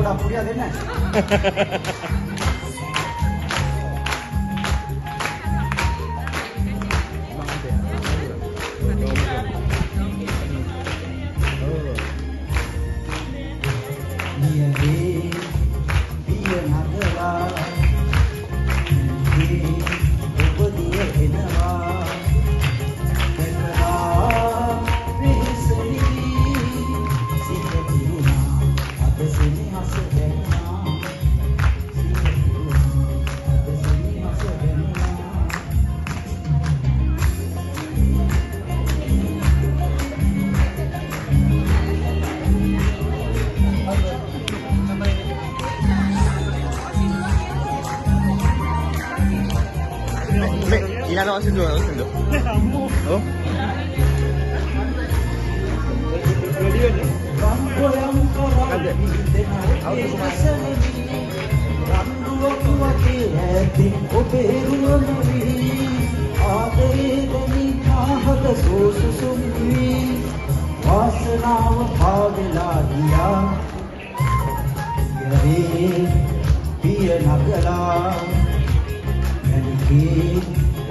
පොඩක් පුරියා දෙන්න. Ilan ako sundo? Ano sundo? Oh? Ada. Auto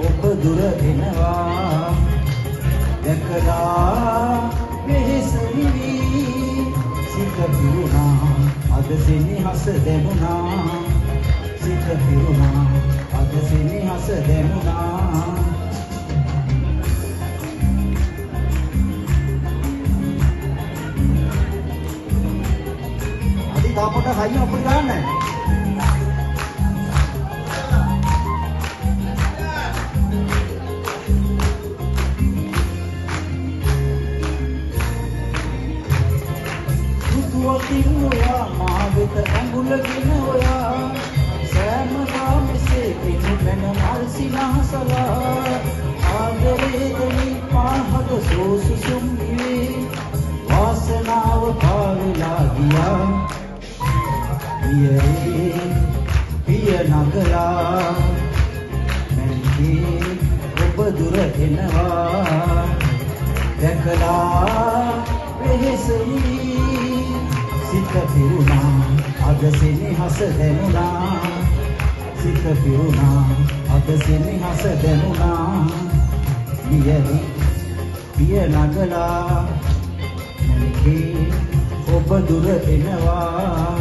ඔබ දුර එනවා දැකලා මෙහෙසවිලි සිත පිරුණා අද සෙනෙහස දැනුණා සිත පිරුණා අද සෙනෙහස දැනුණා අද තාපොට හයිය අපිට ගන්න ඔයා මාවෙත ඇඟුලගෙන ඔයා සෑමදා මෙසේ පිණු වෙන මල් සිනහසලා ආදරේ දෙවි පාහද සෝසුසුම් වී වාසනාව පාවෙලා ගියා පියේ පිය නගලා මැන්කේ ඔබ දුර එනවා දැකලා වෙහෙසී සිත පිරුණා අද සෙනෙහස දැනුණා සිත පිරුණා අද සෙනෙහස දැනුණා පියවි පිය නගලා මනකේ ඔබ දුර එනවා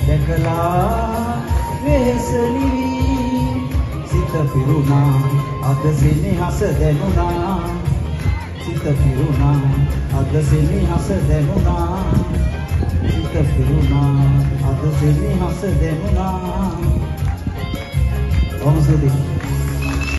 දැකලා වෙහෙසලි සිත පිරුණා අද සෙනෙහස දැනුණා සිත පිරුණා අද සෙනෙහස දැනුණා සිත පිරුණා අද සෙනෙහස දැනුණා. Vamos ver.